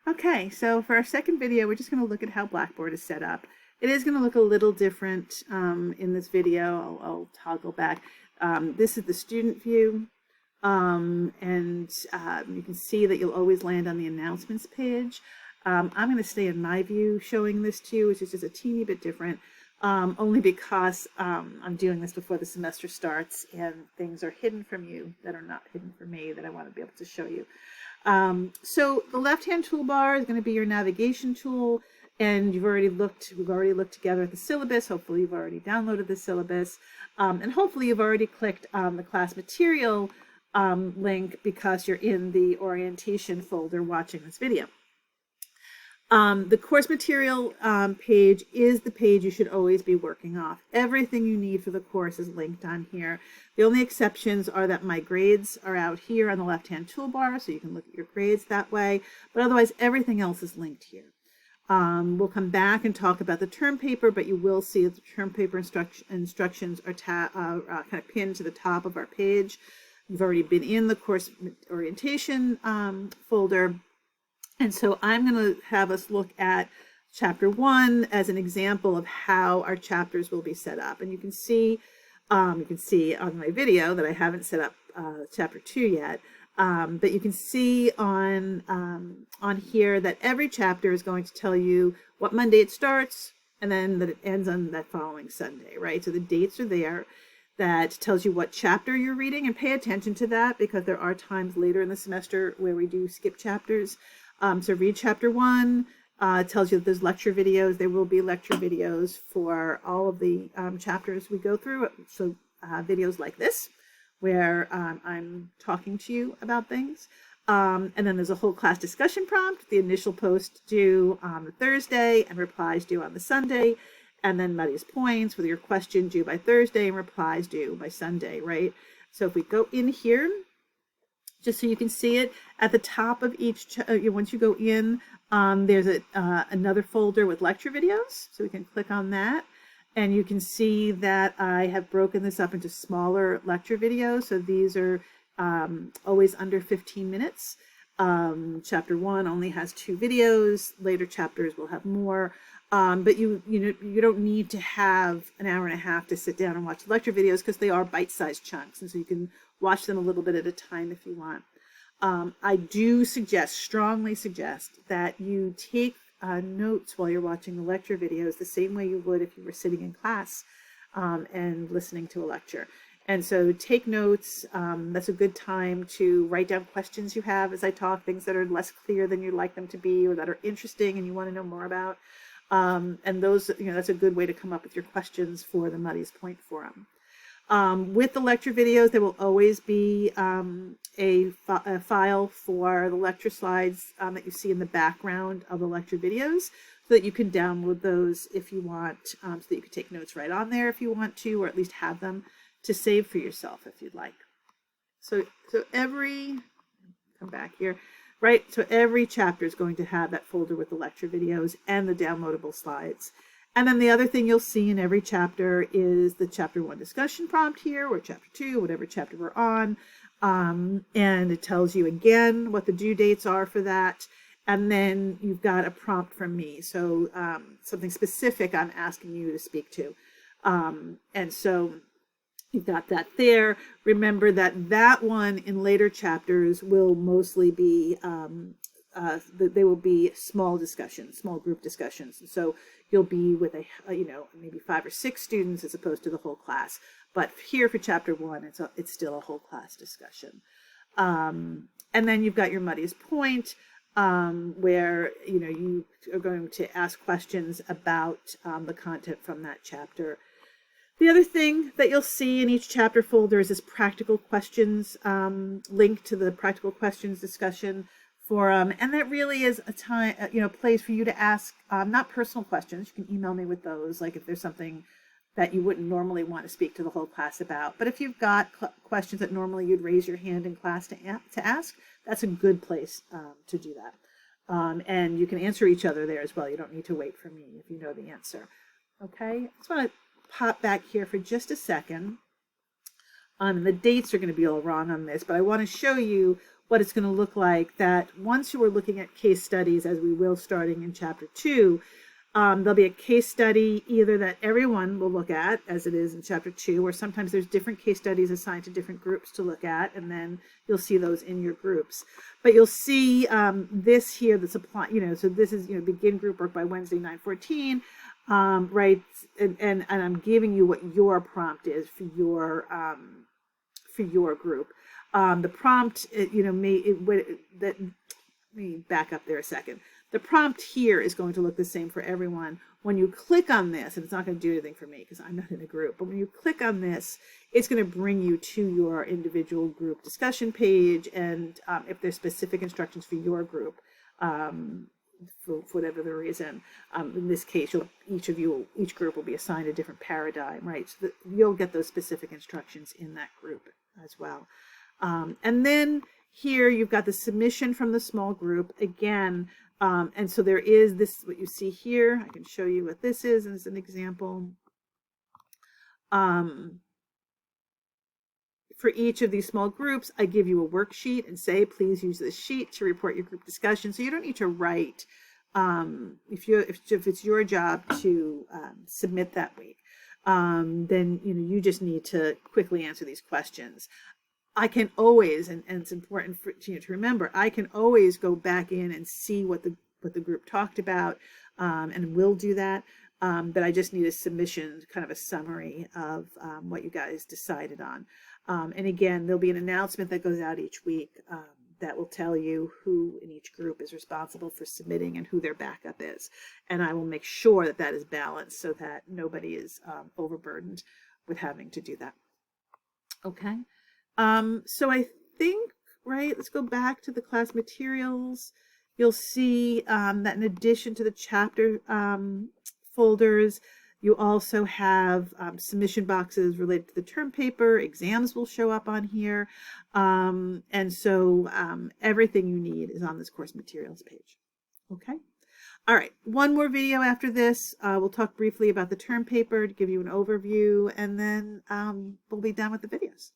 Okay, so for our second video, we're just going to look at how Blackboard is set up. It is going to look a little different in this video. I'll toggle back. This is the student view, and you can see that you'll always land on the announcements page. I'm going to stay in my view showing this to you, which is just a teeny bit different, only because I'm doing this before the semester starts and things are hidden from you that are not hidden from me that I want to be able to show you. So the left-hand toolbar is going to be your navigation tool, and we've already looked together at the syllabus. Hopefully you've already downloaded the syllabus, and hopefully you've already clicked on the class material link because you're in the orientation folder watching this video. The course material page is the page you should always be working off. Everything you need for the course is linked on here. The only exceptions are that my grades are out here on the left-hand toolbar, so you can look at your grades that way. But otherwise, everything else is linked here. We'll come back and talk about the term paper, but you will see that the term paper instructions are kind of pinned to the top of our page. You've already been in the course orientation folder. And so I'm going to have us look at chapter 1 as an example of how our chapters will be set up. And you can see on my video that I haven't set up chapter 2 yet, but you can see on here that every chapter is going to tell you what Monday it starts and then that it ends on that following Sunday, right? So the dates are there. That tells you what chapter you're reading, and pay attention to that because there are times later in the semester where we do skip chapters. So read chapter 1, tells you that there's lecture videos. There will be lecture videos for all of the chapters we go through. So videos like this, where I'm talking to you about things. And then there's a whole class discussion prompt, the initial post due on the Thursday and replies due on the Sunday. And then Muddy's points with your question due by Thursday and replies due by Sunday, right? So if we go in here, just so you can see it, at the top of each, once you go in, there's another folder with lecture videos. So we can click on that. And you can see that I have broken this up into smaller lecture videos. So these are always under 15 minutes. Chapter 1 only has 2 videos. Later chapters will have more. But you don't need to have an hour and a half to sit down and watch lecture videos because they are bite-sized chunks, and so you can watch them a little bit at a time if you want. I do strongly suggest that you take notes while you're watching the lecture videos the same way you would if you were sitting in class and listening to a lecture. And so take notes. That's a good time to write down questions you have as I talk, things that are less clear than you'd like them to be or that are interesting and you want to know more about. And those, that's a good way to come up with your questions for the Muddy's Point Forum. With the lecture videos, there will always be a file for the lecture slides that you see in the background of the lecture videos so that you can download those if you want, so that you can take notes right on there if you want to, or at least have them to save for yourself if you'd like. So come back here. Right, so every chapter is going to have that folder with the lecture videos and the downloadable slides. And then the other thing you'll see in every chapter is the chapter 1 discussion prompt here, or chapter 2, whatever chapter we're on. And it tells you again what the due dates are for that. And then you've got a prompt from me. So something specific I'm asking you to speak to. And so you've got that there. Remember that one in later chapters will mostly be, they will be small discussions, small group discussions. And so you'll be with maybe 5 or 6 students as opposed to the whole class. But here for chapter 1, it's still a whole class discussion. And then you've got your Muddy's Point, where you are going to ask questions about the content from that chapter. The other thing that you'll see in each chapter folder is this practical questions link to the practical questions discussion forum. And that really is a time, place for you to ask not personal questions. You can email me with those, like if there's something that you wouldn't normally want to speak to the whole class about. But if you've got questions that normally you'd raise your hand in class to ask, that's a good place to do that. And you can answer each other there as well. You don't need to wait for me if you know the answer. Okay, I just want to pop back here for just a second. The dates are going to be all wrong on this, but I want to show you what it's going to look like, that once you are looking at case studies, as we will starting in chapter 2, there'll be a case study either that everyone will look at, as it is in chapter 2, or sometimes there's different case studies assigned to different groups to look at, and then you'll see those in your groups. But you'll see this here that's applying, so this is, begin group work by Wednesday, 9/14, right? And I'm giving you what your prompt is for your group. The prompt, let me back up there a second. The prompt here is going to look the same for everyone. When you click on this, and it's not going to do anything for me because I'm not in a group, but when you click on this, it's going to bring you to your individual group discussion page. And if there's specific instructions for your group, for whatever the reason, in this case, each group will be assigned a different paradigm, right? So that you'll get those specific instructions in that group as well. And then here you've got the submission from the small group again. And so there is this, what you see here, I can show you what this is as an example. For each of these small groups, I give you a worksheet and say, please use this sheet to report your group discussion. So you don't need to write, if it's your job to submit that week, then you just need to quickly answer these questions. I can always, and it's important for to remember, I can always go back in and see what the group talked about, and will do that. But I just need a submission, kind of a summary of what you guys decided on. And again, there'll be an announcement that goes out each week that will tell you who in each group is responsible for submitting and who their backup is. And I will make sure that that is balanced so that nobody is overburdened with having to do that. Okay. So I think, right, let's go back to the class materials. You'll see that in addition to the chapter folders, you also have submission boxes related to the term paper. Exams will show up on here. And so everything you need is on this course materials page. Okay. All right. One more video after this. We'll talk briefly about the term paper to give you an overview, and then we'll be done with the videos.